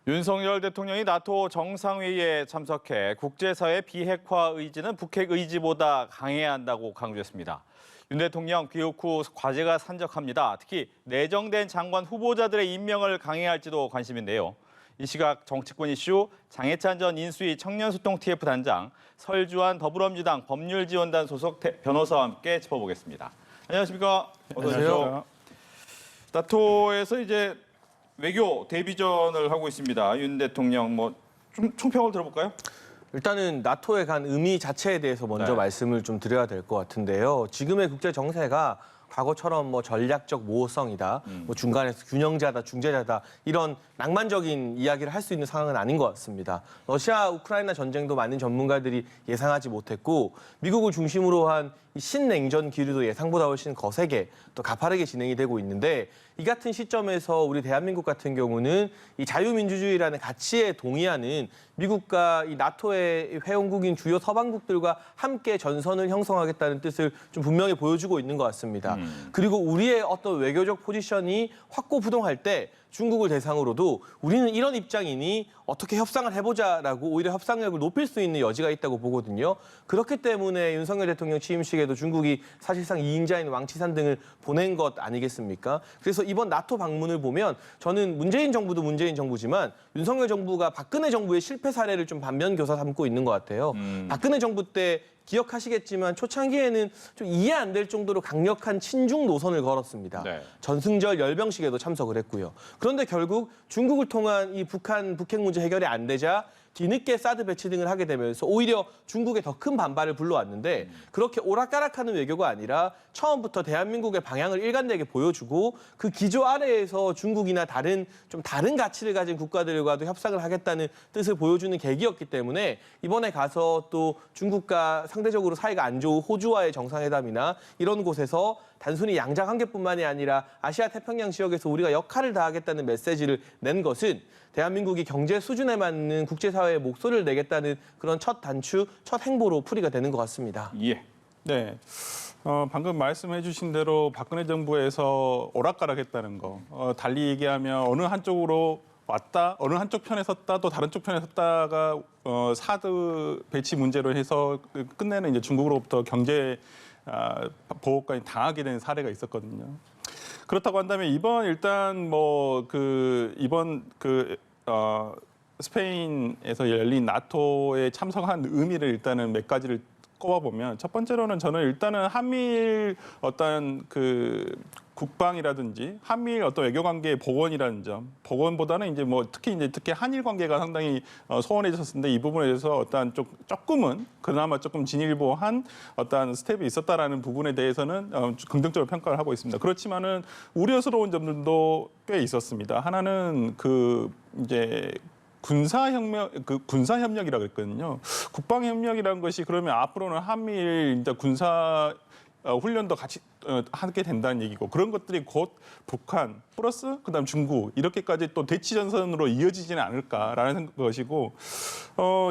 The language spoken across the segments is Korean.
윤석열 대통령이 나토 정상회의에 참석해 국제사회 비핵화 의지는 북핵 의지보다 강해야 한다고 강조했습니다. 윤 대통령 귀국 후 과제가 산적합니다. 특히 내정된 장관 후보자들의 임명을 강행할지도 관심인데요. 이 시각 정치권 이슈 장해찬 전 인수위 청년소통 TF 단장, 설주환 더불어민주당 법률지원단 소속 변호사와 함께 짚어보겠습니다. 안녕하십니까? 안녕하세요. 나토에서 이제 외교 데뷔전을 하고 있습니다. 윤 대통령 좀 총평을 들어볼까요? 일단은 나토에 간 의미 자체에 대해서 먼저 말씀을 좀 드려야 될 것 같은데요. 지금의 국제 정세가 과거처럼 전략적 모호성이다, 중간에서 균형자다, 중재자다 이런 낭만적인 이야기를 할 수 있는 상황은 아닌 것 같습니다. 러시아 우크라이나 전쟁도 많은 전문가들이 예상하지 못했고 미국을 중심으로 한 신냉전 기류도 예상보다 훨씬 거세게 또 가파르게 진행이 되고 있는데 이 같은 시점에서 우리 대한민국 같은 경우는 이 자유민주주의라는 가치에 동의하는 미국과 이 나토의 회원국인 주요 서방국들과 함께 전선을 형성하겠다는 뜻을 좀 분명히 보여주고 있는 것 같습니다. 그리고 우리의 어떤 외교적 포지션이 확고부동할 때 중국을 대상으로도 우리는 이런 입장이니 어떻게 협상을 해보자라고 오히려 협상력을 높일 수 있는 여지가 있다고 보거든요. 그렇기 때문에 윤석열 대통령 취임식에도 중국이 사실상 2인자인 왕치산 등을 보낸 것 아니겠습니까? 그래서 이번 나토 방문을 보면 저는 문재인 정부도 문재인 정부지만 윤석열 정부가 박근혜 정부의 실패 사례를 좀 반면교사 삼고 있는 것 같아요. 박근혜 정부 때 기억하시겠지만 초창기에는 좀 이해 안 될 정도로 강력한 친중 노선을 걸었습니다. 전승절 열병식에도 참석을 했고요. 그런데 결국 중국을 통한 이 북핵 문제 해결이 안 되자 뒤늦게 사드 배치 등을 하게 되면서 오히려 중국에 더 큰 반발을 불러왔는데 그렇게 오락가락하는 외교가 아니라 처음부터 대한민국의 방향을 일관되게 보여주고 그 기조 아래에서 중국이나 다른 가치를 가진 국가들과도 협상을 하겠다는 뜻을 보여주는 계기였기 때문에 이번에 가서 또 중국과 상대적으로 사이가 안 좋은 호주와의 정상회담이나 이런 곳에서 단순히 양자 관계뿐만이 아니라 아시아 태평양 지역에서 우리가 역할을 다하겠다는 메시지를 낸 것은 대한민국이 경제 수준에 맞는 국제사회의 목소리를 내겠다는 그런 첫 단추, 첫 행보로 풀이가 되는 것 같습니다. 예. 네. 방금 말씀해 주신 대로 박근혜 정부에서 오락가락했다는 거. 달리 얘기하면 어느 한쪽으로 왔다, 어느 한쪽 편에 섰다, 또 다른 쪽 편에 섰다가 사드 배치 문제로 해서 끝내는 이제 중국으로부터 경제 보호까지 당하게 된 사례가 있었거든요. 그렇다고 한다면 이번 스페인에서 열린 나토에 참석한 의미를 일단은 몇 가지를 꼽아보면 첫 번째로는 저는 일단은 한미일 어떤 국방이라든지 한미일 어떤 외교 관계의 복원이라는 점, 복원보다는 특히 한일 관계가 상당히 소원해졌었는데 이 부분에 대해서 어떤 조금은 그나마 조금 진일보한 어떤 스텝이 있었다라는 부분에 대해서는 긍정적으로 평가를 하고 있습니다. 그렇지만은 우려스러운 점들도 꽤 있었습니다. 하나는 군사협력이라고 했거든요. 국방협력이라는 것이 그러면 앞으로는 한미일 군사 훈련도 같이 하게 된다는 얘기고 그런 것들이 곧 북한 플러스 그다음 중국 이렇게까지 또 대치 전선으로 이어지지는 않을까라는 것이고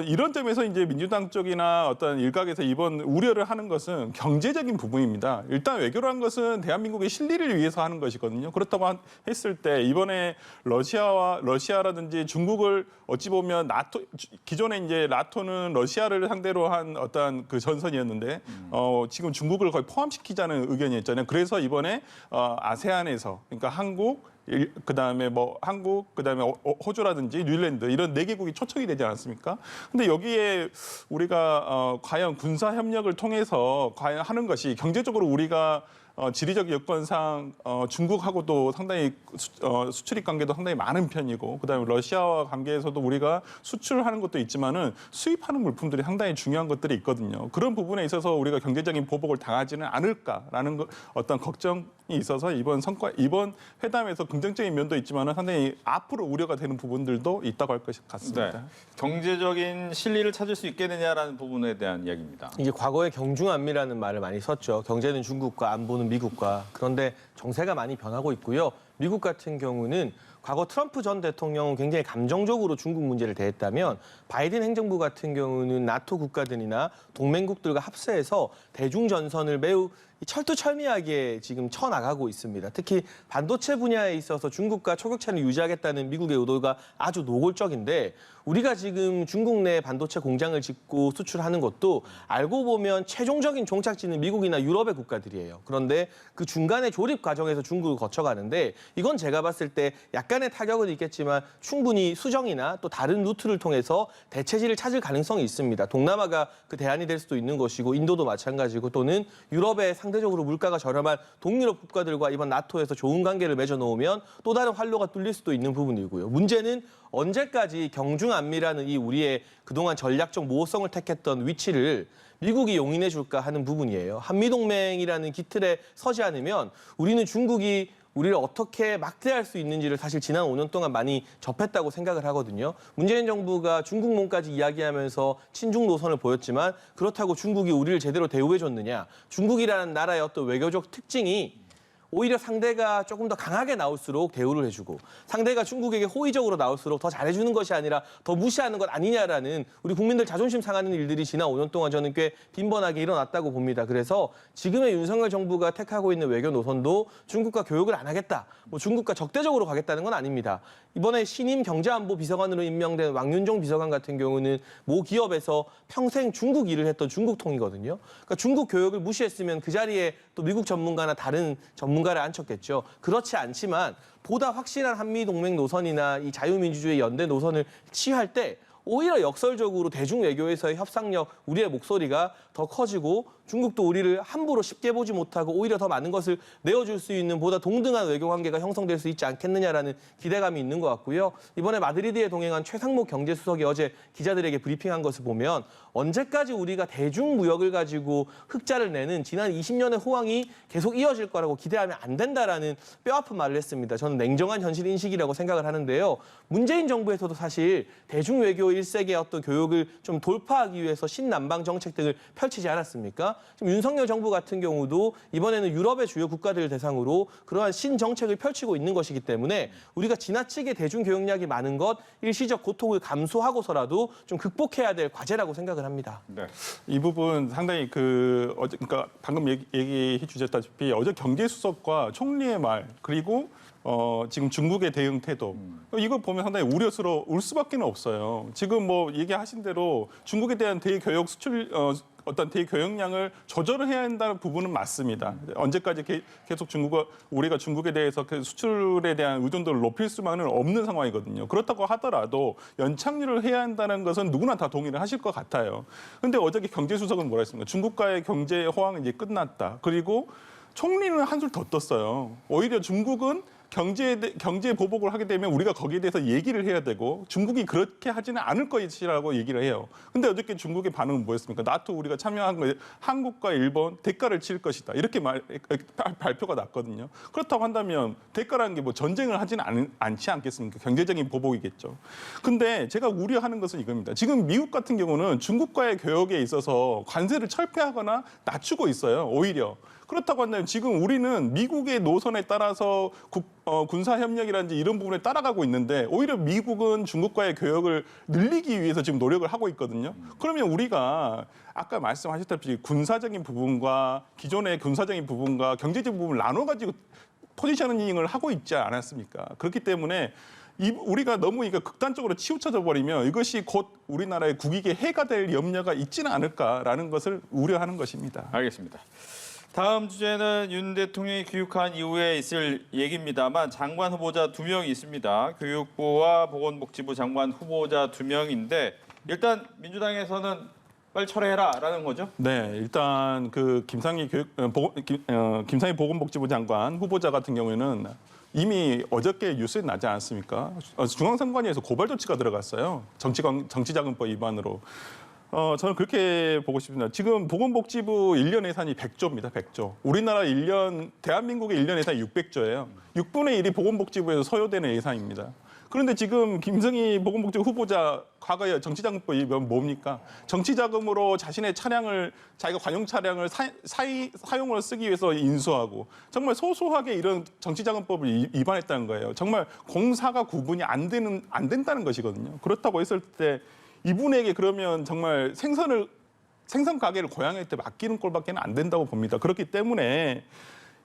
이런 점에서 이제 민주당 쪽이나 어떤 일각에서 이번 우려를 하는 것은 경제적인 부분입니다. 일단 외교라는 것은 대한민국의 실리를 위해서 하는 것이거든요. 그렇다고 했을 때 이번에 러시아라든지 중국을 어찌 보면 기존에 이제 나토는 러시아를 상대로 한 어떤 그 전선이었는데 지금 중국을 거의 포함시키자는 의견이 있잖아요. 그래서 이번에 아세안에서 그러니까 한국, 그다음에 호주라든지 뉴질랜드 이런 4개국이 초청이 되지 않았습니까? 근데 여기에 우리가 과연 군사 협력을 통해서 과연 하는 것이 경제적으로 우리가 지리적 여건상 중국하고도 상당히 수출입 관계도 상당히 많은 편이고 그다음에 러시아와 관계에서도 우리가 수출하는 것도 있지만은 수입하는 물품들이 상당히 중요한 것들이 있거든요. 그런 부분에 있어서 우리가 경제적인 보복을 당하지는 않을까라는 어떤 걱정이 있어서 이번 회담에서 긍정적인 면도 있지만은 상당히 앞으로 우려가 되는 부분들도 있다고 할 것 같습니다. 네. 경제적인 실리를 찾을 수 있겠느냐라는 부분에 대한 이야기입니다. 이제 과거에 경중안미라는 말을 많이 썼죠. 경제는 중국과 안보는 미국과. 그런데 정세가 많이 변하고 있고요. 미국 같은 경우는 과거 트럼프 전 대통령은 굉장히 감정적으로 중국 문제를 대했다면 바이든 행정부 같은 경우는 나토 국가들이나 동맹국들과 합세해서 대중전선을 매우 철두철미하게 지금 쳐나가고 있습니다. 특히 반도체 분야에 있어서 중국과 초격차를 유지하겠다는 미국의 의도가 아주 노골적인데 우리가 지금 중국 내 반도체 공장을 짓고 수출하는 것도 알고 보면 최종적인 종착지는 미국이나 유럽의 국가들이에요. 그런데 그 중간에 조립 과정에서 중국을 거쳐가는데 이건 제가 봤을 때 약간의 타격은 있겠지만 충분히 수정이나 또 다른 루트를 통해서 대체지를 찾을 가능성이 있습니다. 동남아가 그 대안이 될 수도 있는 것이고 인도도 마찬가지고 또는 유럽의 상대적으로 물가가 저렴한 동유럽 국가들과 이번 나토에서 좋은 관계를 맺어놓으면 또 다른 활로가 뚫릴 수도 있는 부분이고요. 문제는 언제까지 경중안미라는 이 우리의 그동안 전략적 모호성을 택했던 위치를 미국이 용인해 줄까 하는 부분이에요. 한미동맹이라는 기틀에 서지 않으면 우리는 중국이 우리를 어떻게 막대할 수 있는지를 사실 지난 5년 동안 많이 접했다고 생각을 하거든요. 문재인 정부가 중국몽까지 이야기하면서 친중 노선을 보였지만 그렇다고 중국이 우리를 제대로 대우해 줬느냐. 중국이라는 나라의 어떤 외교적 특징이 오히려 상대가 조금 더 강하게 나올수록 대우를 해주고 상대가 중국에게 호의적으로 나올수록 더 잘해주는 것이 아니라 더 무시하는 것 아니냐라는 우리 국민들 자존심 상하는 일들이 지난 5년 동안 저는 꽤 빈번하게 일어났다고 봅니다. 그래서 지금의 윤석열 정부가 택하고 있는 외교 노선도 중국과 교역을 안 하겠다, 뭐 중국과 적대적으로 가겠다는 건 아닙니다. 이번에 신임 경제안보 비서관으로 임명된 왕윤종 비서관 같은 경우는 모 기업에서 평생 중국 일을 했던 중국통이거든요. 그러니까 중국 교역을 무시했으면 그 자리에 또 미국 전문가나 다른 전문가를 앉혔겠죠. 그렇지 않지만 보다 확실한 한미동맹 노선이나 이 자유민주주의 연대 노선을 취할 때 오히려 역설적으로 대중 외교에서의 협상력, 우리의 목소리가 더 커지고 중국도 우리를 함부로 쉽게 보지 못하고 오히려 더 많은 것을 내어줄 수 있는 보다 동등한 외교 관계가 형성될 수 있지 않겠느냐라는 기대감이 있는 것 같고요. 이번에 마드리드에 동행한 최상목 경제수석이 어제 기자들에게 브리핑한 것을 보면 언제까지 우리가 대중무역을 가지고 흑자를 내는 지난 20년의 호황이 계속 이어질 거라고 기대하면 안 된다라는 뼈아픈 말을 했습니다. 저는 냉정한 현실 인식이라고 생각을 하는데요. 문재인 정부에서도 사실 대중외교 1세기의 어떤 교육을 좀 돌파하기 위해서 신남방 정책 등을 펼치지 않았습니까? 지금 윤석열 정부 같은 경우도 이번에는 유럽의 주요 국가들을 대상으로 그러한 신정책을 펼치고 있는 것이기 때문에 우리가 지나치게 대중교역량이 많은 것, 일시적 고통을 감수하고서라도 좀 극복해야 될 과제라고 생각을 합니다. 네. 이 부분 상당히 그러니까 방금 얘기해 주셨다시피 어제 경제수석과 총리의 말 그리고 지금 중국의 대응 태도 이거 보면 상당히 우려스러울 수밖에 없어요. 지금 뭐 얘기하신 대로 중국에 대한 대교역 수출 어떤 대교역량을 조절을 해야 한다는 부분은 맞습니다. 언제까지 계속 우리가 중국에 대해서 그 수출에 대한 의존도를 높일 수만은 없는 상황이거든요. 그렇다고 하더라도 연착륙을 해야 한다는 것은 누구나 다 동의를 하실 것 같아요. 그런데 어저께 경제수석은 뭐라 했습니까? 중국과의 경제 호황은 이제 끝났다. 그리고 총리는 한술 더 떴어요. 오히려 중국은 경제 보복을 하게 되면 우리가 거기에 대해서 얘기를 해야 되고 중국이 그렇게 하지는 않을 것이라고 얘기를 해요. 근데 어저께 중국의 반응은 뭐였습니까? 나토 우리가 참여한 거에 한국과 일본 대가를 치를 것이다. 이렇게 발표가 났거든요. 그렇다고 한다면 대가라는 게 뭐 전쟁을 하지는 않지 않겠습니까? 경제적인 보복이겠죠. 근데 제가 우려하는 것은 이겁니다. 지금 미국 같은 경우는 중국과의 교역에 있어서 관세를 철폐하거나 낮추고 있어요. 오히려. 그렇다고 한다면 지금 우리는 미국의 노선에 따라서 군사협력이라든지 이런 부분에 따라가고 있는데 오히려 미국은 중국과의 교역을 늘리기 위해서 지금 노력을 하고 있거든요. 그러면 우리가 아까 말씀하셨다시피 군사적인 부분과 기존의 군사적인 부분과 경제적인 부분을 나눠가지고 포지셔닝을 하고 있지 않았습니까? 그렇기 때문에 우리가 너무 이거 극단적으로 치우쳐져 버리면 이것이 곧 우리나라의 국익에 해가 될 염려가 있지는 않을까라는 것을 우려하는 것입니다. 알겠습니다. 다음 주제는 윤 대통령이 귀국한 이후에 있을 얘기입니다만 장관 후보자 2명이 있습니다. 교육부와 보건복지부 장관 후보자 2명인데 일단 민주당에서는 빨리 철회해라라는 거죠? 네, 일단 그 김상희 보건복지부 장관 후보자 같은 경우에는 이미 어저께 뉴스에 나지 않았습니까? 중앙선관위에서 고발 조치가 들어갔어요. 정치자금법 위반으로. 저는 그렇게 보고 싶습니다. 지금 보건복지부 1년 예산이 100조입니다. 100조. 우리나라 대한민국의 1년 예산이 600조예요. 6분의 1이 보건복지부에서 소요되는 예산입니다. 그런데 지금 김성희 보건복지부 후보자 과거에 정치자금법 위반 뭡니까? 정치자금으로 자신의 차량을 자기가 관용 차량을 사용을 쓰기 위해서 인수하고 정말 소소하게 이런 정치자금법을 위반했다는 거예요. 정말 공사가 구분이 안 된다는 것이거든요. 그렇다고 했을 때 이분에게 그러면 정말 생선을 생선 가게를 고향한테 맡기는 꼴밖에 안 된다고 봅니다. 그렇기 때문에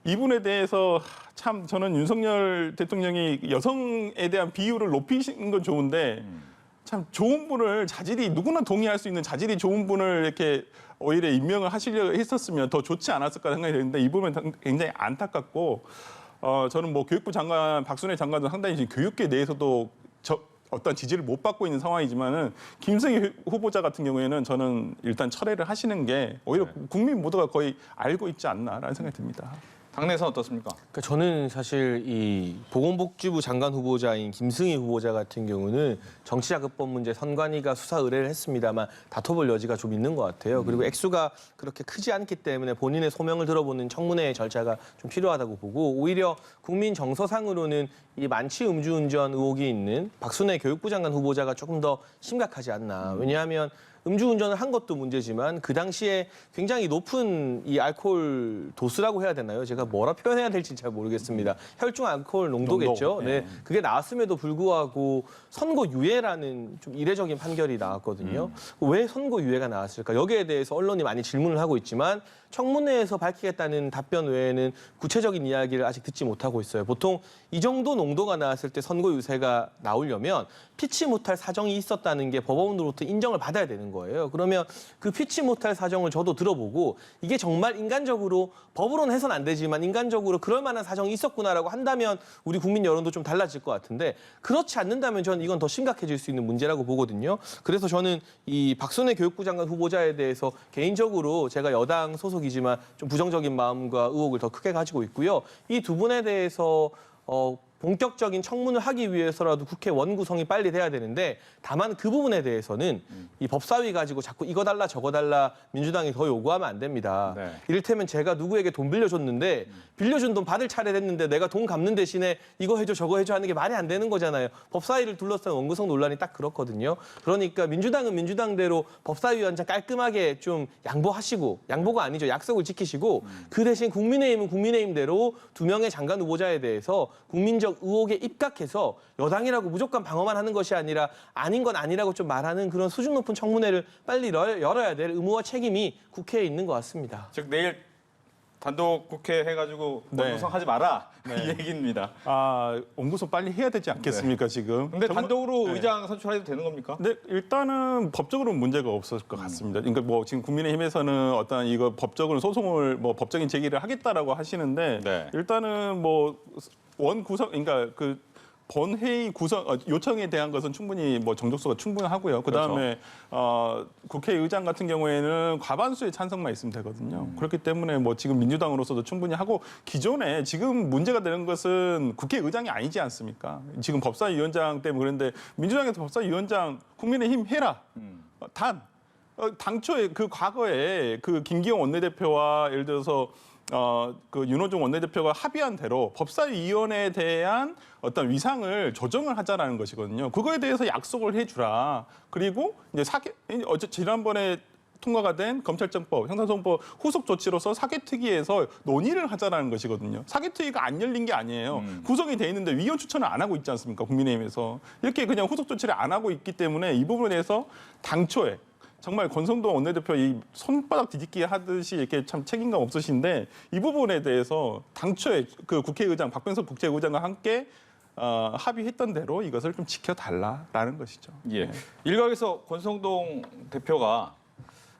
이분에 대해서 참 저는 윤석열 대통령이 여성에 대한 비율을 높이신 건 좋은데 참 좋은 분을 자질이 누구나 동의할 수 있는 자질이 좋은 분을 이렇게 오히려 임명을 하시려 했었으면 더 좋지 않았을까 생각이 드는데 이 부분은 굉장히 안타깝고 저는 뭐 교육부 장관 박순애 장관도 상당히 지금 교육계 내에서도 어떤 지지를 못 받고 있는 상황이지만은 김승희 후보자 같은 경우에는 저는 일단 철회를 하시는 게 오히려 국민 모두가 거의 알고 있지 않나라는 생각이 듭니다. 당내에서는 어떻습니까? 그러니까 저는 사실 이 보건복지부 장관 후보자인 김승희 후보자 같은 경우는 정치자금법 문제 선관위가 수사 의뢰를 했습니다만 다퉈볼 여지가 좀 있는 것 같아요. 그리고 액수가 그렇게 크지 않기 때문에 본인의 소명을 들어보는 청문회 절차가 좀 필요하다고 보고 오히려 국민 정서상으로는 이 만취 음주운전 의혹이 있는 박순애 교육부 장관 후보자가 조금 더 심각하지 않나. 왜냐하면 음주운전을 한 것도 문제지만 그 당시에 굉장히 높은 이 알코올 도수라고 해야 되나요? 제가 뭐라 표현해야 될지 잘 모르겠습니다. 혈중 알코올 농도겠죠. 농도, 네. 그게 나왔음에도 불구하고 선고유예라는 좀 이례적인 판결이 나왔거든요. 왜 선고유예가 나왔을까? 여기에 대해서 언론이 많이 질문을 하고 있지만 청문회에서 밝히겠다는 답변 외에는 구체적인 이야기를 아직 듣지 못하고 있어요. 보통 이 정도 농도가 나왔을 때 선고유예가 나오려면 피치 못할 사정이 있었다는 게 법원으로부터 인정을 받아야 되는 거예요. 그러면 그 피치 못할 사정을 저도 들어보고 이게 정말 인간적으로 법으로는 해서는 안 되지만 인간적으로 그럴 만한 사정이 있었구나라고 한다면 우리 국민 여론도 좀 달라질 것 같은데 그렇지 않는다면 저는 이건 더 심각해질 수 있는 문제라고 보거든요. 그래서 저는 이 박순애 교육부 장관 후보자에 대해서 개인적으로 제가 여당 소속이지만 좀 부정적인 마음과 의혹을 더 크게 가지고 있고요. 이 두 분에 대해서 본격적인 청문을 하기 위해서라도 국회 원구성이 빨리 돼야 되는데 다만 그 부분에 대해서는 이 법사위 가지고 자꾸 이거 달라 저거 달라 민주당이 더 요구하면 안 됩니다. 네. 이를테면 제가 누구에게 돈 빌려줬는데 빌려준 돈 받을 차례 됐는데 내가 돈 갚는 대신에 이거 해줘 저거 해줘 하는 게 말이 안 되는 거잖아요. 법사위를 둘러싼 원구성 논란이 딱 그렇거든요. 그러니까 민주당은 민주당대로 법사위원장 깔끔하게 좀 양보하시고 양보가 아니죠. 약속을 지키시고 그 대신 국민의힘은 국민의힘대로 두 명의 장관 후보자에 대해서 국민적 의혹에 입각해서 여당이라고 무조건 방어만 하는 것이 아니라 아닌 건 아니라고 좀 말하는 그런 수준 높은 청문회를 빨리 열어야 될 의무와 책임이 국회에 있는 것 같습니다. 즉 내일 단독 국회 해가지고 네. 원구성하지 마라 이 얘기입니다. 원구성 빨리 해야 되지 않겠습니까 지금? 근데 단독으로 네. 의장 선출해도 되는 겁니까? 네, 일단은 법적으로는 문제가 없을 것 같습니다. 그러니까 뭐 지금 국민의힘에서는 어떤 이거 법적으로 소송을 뭐 법적인 제기를 하겠다라고 하시는데 네. 일단은 뭐 원구성 그러니까 그 본회의 구성 요청에 대한 것은 충분히 뭐 정족수가 충분하고요. 그다음에 국회의장 같은 경우에는 과반수의 찬성만 있으면 되거든요. 그렇기 때문에 뭐 지금 민주당으로서도 충분히 하고 기존에 지금 문제가 되는 것은 국회의장이 아니지 않습니까? 지금 법사위원장 때문에 그런데 민주당에서 법사위원장 국민의힘 해라. 당초에 그 과거에 그 김기현 원내대표와 예를 들어서 그 윤호중 원내대표가 합의한 대로 법사위원회에 대한 어떤 위상을 조정을 하자라는 것이거든요. 그거에 대해서 약속을 해주라. 그리고 이제 지난번에 통과가 된 검찰청법, 형사소송법 후속 조치로서 사개특위에서 논의를 하자라는 것이거든요. 사개특위가 안 열린 게 아니에요. 구성이 돼 있는데 위원 추천을 안 하고 있지 않습니까? 국민의힘에서. 이렇게 그냥 후속 조치를 안 하고 있기 때문에 이 부분에 대해서 당초에 정말 권성동 원내대표 이 손바닥 뒤집기 하듯이 이렇게 참 책임감 없으신데 이 부분에 대해서 당초에 그 국회의장 박병석 국회의장과 함께 합의했던 대로 이것을 좀 지켜달라라는 것이죠. 예. 일각에서 권성동 대표가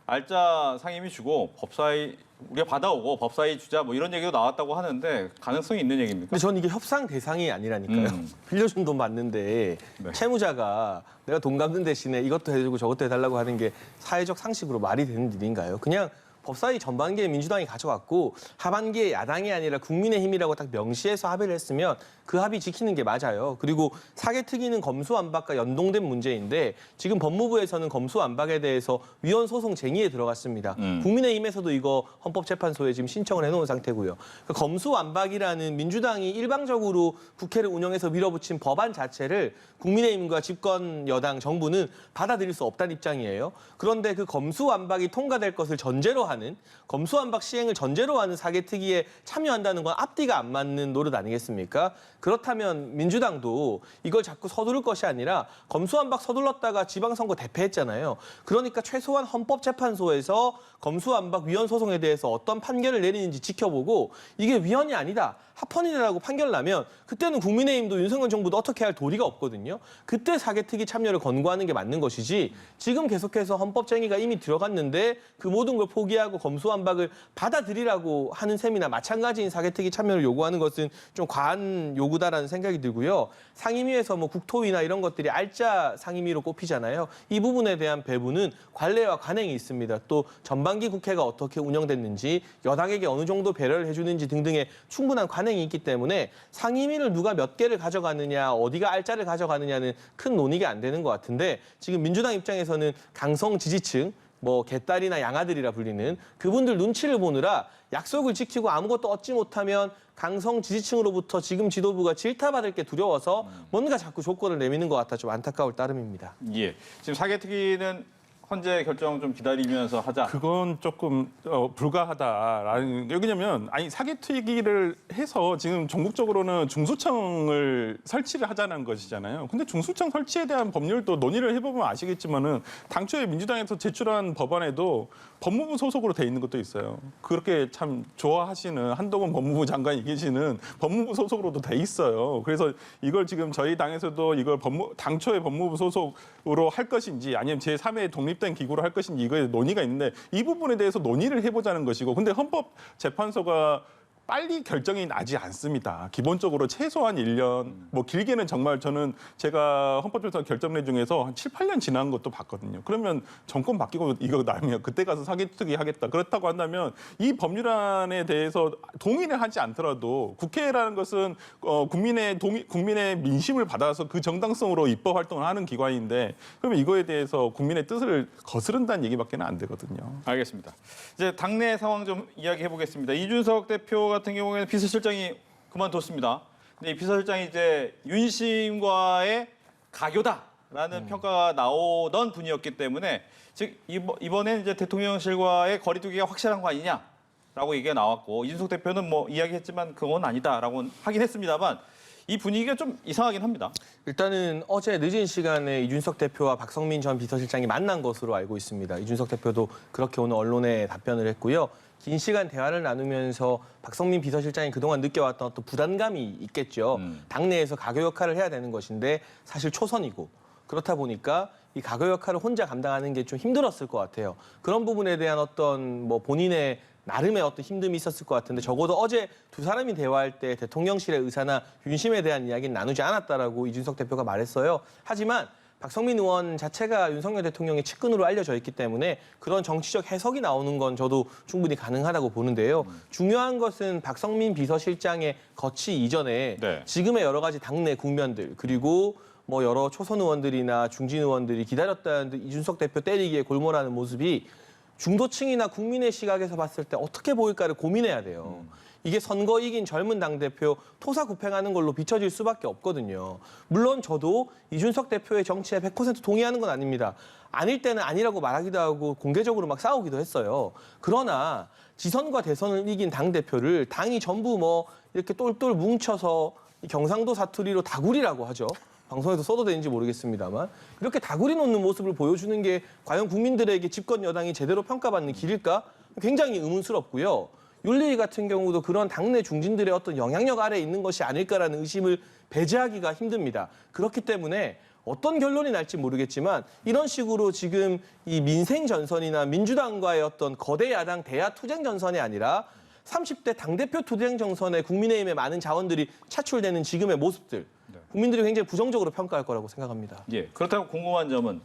알짜 상임위 주고 법사위 우리가 받아오고 법사위 주자 뭐 이런 얘기도 나왔다고 하는데 가능성이 있는 얘기입니까? 근데 저는 이게 협상 대상이 아니라니까요. 빌려준 돈 받는데 네. 채무자가 내가 돈 갚는 대신에 이것도 해주고 저것도 해달라고 하는 게 사회적 상식으로 말이 되는 일인가요? 그냥 법사위 전반기에 민주당이 가져갔고 하반기에 야당이 아니라 국민의힘이라고 딱 명시해서 합의를 했으면 그 합의 지키는 게 맞아요. 그리고 사개특위는 검수완박과 연동된 문제인데 지금 법무부에서는 검수완박에 대해서 위헌 소송 쟁의에 들어갔습니다. 국민의힘에서도 이거 헌법재판소에 지금 신청을 해놓은 상태고요. 그러니까 검수완박이라는 민주당이 일방적으로 국회를 운영해서 밀어붙인 법안 자체를 국민의힘과 집권 여당 정부는 받아들일 수 없다는 입장이에요. 그런데 그 검수완박이 통과될 것을 전제로 하는 검수완박 시행을 전제로 하는 사개특위에 참여한다는 건 앞뒤가 안 맞는 노릇 아니겠습니까? 그렇다면 민주당도 이걸 자꾸 서두를 것이 아니라 검수완박 서둘렀다가 지방선거 대패했잖아요. 그러니까 최소한 헌법재판소에서 검수완박 위헌 소송에 대해서 어떤 판결을 내리는지 지켜보고 이게 위헌이 아니다, 합헌이라고 판결 나면 그때는 국민의힘도 윤석열 정부도 어떻게 할 도리가 없거든요. 그때 사개특위 참여를 권고하는 게 맞는 것이지 지금 계속해서 헌법쟁의가 이미 들어갔는데 그 모든 걸 포기하고 검수완박을 받아들이라고 하는 셈이나 마찬가지인 사개특위 참여를 요구하는 것은 좀 과한 요구다라는 생각이 들고요. 상임위에서 뭐 국토위나 이런 것들이 알짜 상임위로 꼽히잖아요. 이 부분에 대한 배분은 관례와 관행이 있습니다. 또 전반기 국회가 어떻게 운영됐는지 여당에게 어느 정도 배려를 해주는지 등등의 충분한 관행이 있기 때문에 상임위를 누가 몇 개를 가져가느냐, 어디가 알짜를 가져가느냐는 큰 논의가 안 되는 것 같은데 지금 민주당 입장에서는 강성 지지층, 뭐 개딸이나 양아들이라 불리는 그분들 눈치를 보느라 약속을 지키고 아무것도 얻지 못하면 강성 지지층으로부터 지금 지도부가 질타받을 게 두려워서 뭔가 자꾸 조건을 내미는 것 같아 좀 안타까울 따름입니다. 예. 지금 사개특위는 헌재 결정 좀 기다리면서 하자. 그건 조금 불가하다라는 게 왜냐면 아니 사개특위를 해서 지금 전국적으로는 중수청을 설치를 하자는 것이잖아요. 근데 중수청 설치에 대한 법률도 논의를 해보면 아시겠지만은 당초에 민주당에서 제출한 법안에도 법무부 소속으로 돼 있는 것도 있어요. 그렇게 참 좋아하시는 한동훈 법무부 장관이 계시는 법무부 소속으로도 돼 있어요. 그래서 이걸 지금 저희 당에서도 이걸 당초에 법무부 소속으로 할 것인지 아니면 제3의 독립된 기구로 할 것인지 이거에 논의가 있는데 이 부분에 대해서 논의를 해보자는 것이고 근데 헌법재판소가 빨리 결정이 나지 않습니다. 기본적으로 최소한 1년, 뭐 길게는 정말 저는 제가 헌법재판소 결정 내 중에서 한 7, 8년 지난 것도 봤거든요. 그러면 정권 바뀌고 이거 나면 그때 가서 사개특위 하겠다. 그렇다고 한다면 이 법률안에 대해서 동의를 하지 않더라도 국회라는 것은 국민의 민심을 받아서 그 정당성으로 입법 활동을 하는 기관인데 그러면 이거에 대해서 국민의 뜻을 거스른다는 얘기밖에는 안 되거든요. 알겠습니다. 이제 당내 상황 좀 이야기해 보겠습니다. 이준석 대표 같은 경우에는 비서실장이 그만뒀습니다. 근데 이 비서실장이 이제 윤심과의 가교다라는 평가가 나오던 분이었기 때문에 즉 이번엔 이제 대통령실과의 거리두기가 확실한 거 아니냐라고 얘기가 나왔고 이준석 대표는 뭐 이야기했지만 그건 아니다라고 하긴 했습니다만 이 분위기가 좀 이상하긴 합니다. 일단은 어제 늦은 시간에 이준석 대표와 박성민 전 비서실장이 만난 것으로 알고 있습니다. 이준석 대표도 그렇게 오늘 언론에 답변을 했고요. 긴 시간 대화를 나누면서 박성민 비서실장이 그동안 느껴왔던 어떤 부담감이 있겠죠. 당내에서 가교 역할을 해야 되는 것인데 사실 초선이고 그렇다 보니까 이 가교 역할을 혼자 감당하는 게 좀 힘들었을 것 같아요. 그런 부분에 대한 어떤 뭐 본인의 나름의 어떤 힘듦이 있었을 것 같은데 적어도 어제 두 사람이 대화할 때 대통령실의 의사나 윤심에 대한 이야기는 나누지 않았다라고 이준석 대표가 말했어요. 하지만 박성민 의원 자체가 윤석열 대통령의 측근으로 알려져 있기 때문에 그런 정치적 해석이 나오는 건 저도 충분히 가능하다고 보는데요. 중요한 것은 박성민 비서실장의 거치 이전에 지금의 여러 가지 당내 국면들 그리고 뭐 여러 초선 의원들이나 중진 의원들이 기다렸다는 이준석 대표 때리기에 골몰하는 모습이 중도층이나 국민의 시각에서 봤을 때 어떻게 보일까를 고민해야 돼요. 이게 선거 이긴 젊은 당대표 토사구팽하는 걸로 비춰질 수밖에 없거든요. 물론 저도 이준석 대표의 정치에 100% 동의하는 건 아닙니다. 아닐 때는 아니라고 말하기도 하고 공개적으로 막 싸우기도 했어요. 그러나 지선과 대선을 이긴 당대표를 당이 전부 뭐 이렇게 똘똘 뭉쳐서 경상도 사투리로 다구리라고 하죠. 방송에서 써도 되는지 모르겠습니다만 이렇게 다구리 놓는 모습을 보여주는 게 과연 국민들에게 집권 여당이 제대로 평가받는 길일까? 굉장히 의문스럽고요. 윤리위 같은 경우도 그런 당내 중진들의 어떤 영향력 아래에 있는 것이 아닐까라는 의심을 배제하기가 힘듭니다. 그렇기 때문에 어떤 결론이 날지 모르겠지만 이런 식으로 지금 이 민생 전선이나 민주당과의 어떤 거대 야당 대야 투쟁 전선이 아니라 30대 당대표 투쟁 정선에 국민의힘의 많은 자원들이 차출되는 지금의 모습들 국민들이 굉장히 부정적으로 평가할 거라고 생각합니다. 예. 그렇다고 궁금한 점은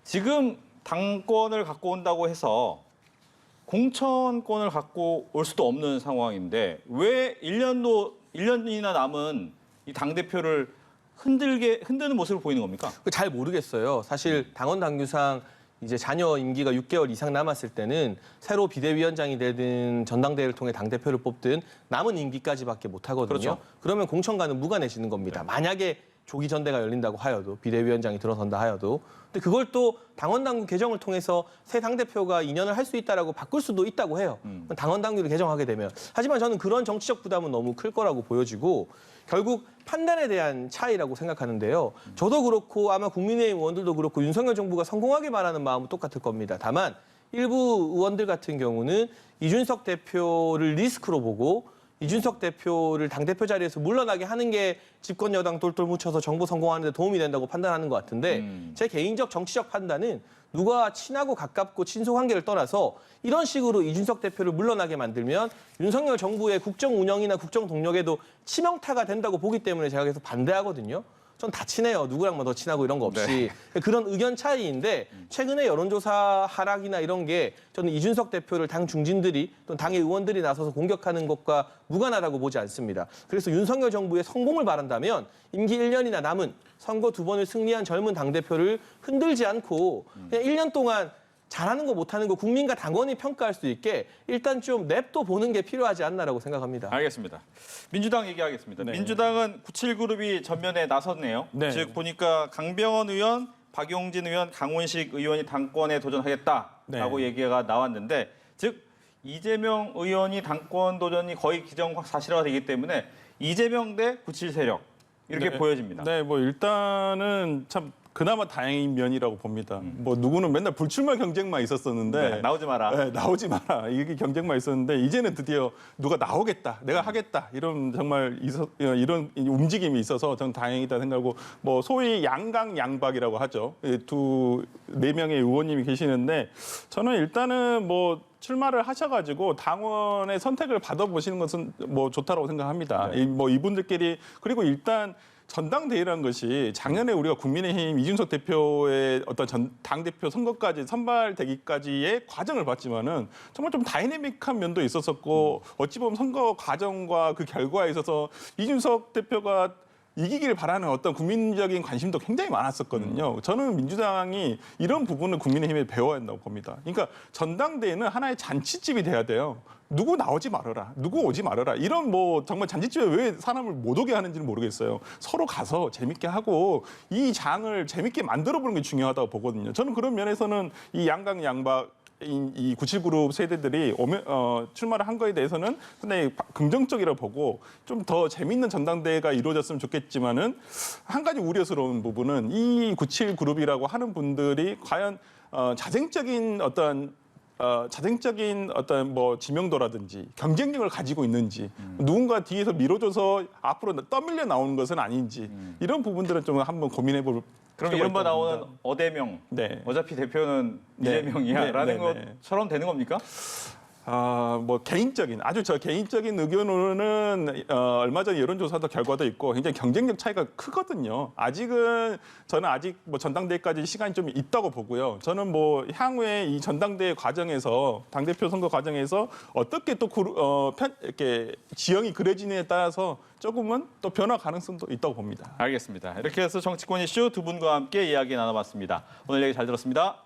지금 당권을 갖고 온다고 해서 공천권을 갖고 올 수도 없는 상황인데 왜 1년이나 남은 이 당대표를 흔드는 모습을 보이는 겁니까? 잘 모르겠어요. 사실 당원 당규상 이제 자녀 임기가 6개월 이상 남았을 때는 새로 비대위원장이 되든 전당대회를 통해 당대표를 뽑든 남은 임기까지밖에 못 하거든요. 그렇죠. 그러면 공천과는 무관해지는 겁니다. 만약에 조기 전대가 열린다고 하여도 비대위원장이 들어선다 하여도 근데 그걸 또 당원 당규 개정을 통해서 새 당대표가 2년을 할 수 있다라고 바꿀 수도 있다고 해요. 당원 당규를 개정하게 되면. 하지만 저는 그런 정치적 부담은 너무 클 거라고 보여지고 결국 판단에 대한 차이라고 생각하는데요. 저도 그렇고 아마 국민의힘 의원들도 그렇고 윤석열 정부가 성공하게 말하는 마음은 똑같을 겁니다. 다만 일부 의원들 같은 경우는 이준석 대표를 리스크로 보고 이준석 대표를 당대표 자리에서 물러나게 하는 게 집권 여당 똘똘 뭉쳐서 정부 성공하는 데 도움이 된다고 판단하는 것 같은데 제 개인적 정치적 판단은 누가 친하고 가깝고 친소 관계를 떠나서 이런 식으로 이준석 대표를 물러나게 만들면 윤석열 정부의 국정 운영이나 국정 동력에도 치명타가 된다고 보기 때문에 제가 계속 반대하거든요. 전 다 친해요. 누구랑 뭐 더 친하고 이런 거 없이. 그런 의견 차이인데 최근에 여론조사 하락이나 이런 게 저는 이준석 대표를 당 중진들이 또 당의 의원들이 나서서 공격하는 것과 무관하다고 보지 않습니다. 그래서 윤석열 정부의 성공을 바란다면 임기 1년이나 남은 선거 2번을 승리한 젊은 당대표를 흔들지 않고 그냥 1년 동안 잘하는 거 못하는 거 국민과 당원이 평가할 수 있게 일단 좀 냅둬 보는 게 필요하지 않나라고 생각합니다. 알겠습니다. 민주당 얘기하겠습니다. 네. 민주당은 97그룹이 전면에 나섰네요. 네. 즉 보니까 강병원 의원, 박용진 의원, 강훈식 의원이 당권에 도전하겠다라고 네. 얘기가 나왔는데 즉 이재명 의원이 당권 도전이 거의 기정사실화되기 때문에 이재명 대 97 세력 이렇게 네. 보여집니다. 네, 뭐 일단은 참 그나마 다행인 면이라고 봅니다. 뭐 누구는 맨날 불출마 경쟁만 있었었는데 네, 나오지 마라. 네, 나오지 마라. 이게 경쟁만 있었는데 이제는 드디어 누가 나오겠다, 내가 하겠다 이런 정말 이런 움직임이 있어서 저는 다행이다 생각하고 뭐 소위 양강 양박이라고 하죠. 네 명의 의원님이 계시는데 저는 일단은 뭐 출마를 하셔가지고 당원의 선택을 받아보시는 것은 뭐 좋다고 생각합니다. 네. 뭐 이분들끼리 그리고 일단 전당대회라는 것이 작년에 우리가 국민의힘 이준석 대표의 어떤 당대표 선거까지 선발되기까지의 과정을 봤지만은 정말 좀 다이내믹한 면도 있었었고 어찌 보면 선거 과정과 그 결과에 있어서 이준석 대표가 이기기를 바라는 어떤 국민적인 관심도 굉장히 많았었거든요. 저는 민주당이 이런 부분을 국민의힘에 배워야 한다고 봅니다. 그러니까 전당대회는 하나의 잔치집이 돼야 돼요. 누구 나오지 말아라, 누구 오지 말아라. 이런 뭐 정말 잔치집에 왜 사람을 못 오게 하는지는 모르겠어요. 서로 가서 재밌게 하고 이 장을 재밌게 만들어보는 게 중요하다고 보거든요. 저는 그런 면에서는 이 양강 양박 이 97그룹 세대들이 출마를 한 거에 대해서는 상당히 긍정적이라고 보고 좀 더 재밌는 전당대회가 이루어졌으면 좋겠지만은 한 가지 우려스러운 부분은 이 97그룹이라고 하는 분들이 과연 자생적인 어떤 뭐 지명도라든지 경쟁력을 가지고 있는지 누군가 뒤에서 밀어줘서 앞으로 떠밀려 나오는 것은 아닌지 이런 부분들은 좀 한번 고민해볼 그럼 필요가 이른바 있다고 나오는 봅니다. 어대명, 네. 어차피 대표는 네. 이재명이야라는 네, 네, 네. 것처럼 되는 겁니까? 뭐 개인적인 아주 저 개인적인 의견으로는 얼마 전 여론조사도 결과도 있고 굉장히 경쟁력 차이가 크거든요. 저는 아직 뭐 전당대회까지 시간이 좀 있다고 보고요. 저는 뭐 향후에 이 전당대회 과정에서 당대표 선거 과정에서 어떻게 또 이렇게 지형이 그려지느냐에 따라서 조금은 또 변화 가능성도 있다고 봅니다. 알겠습니다. 이렇게 해서 정치권 이슈 두 분과 함께 이야기 나눠봤습니다. 오늘 얘기 잘 들었습니다.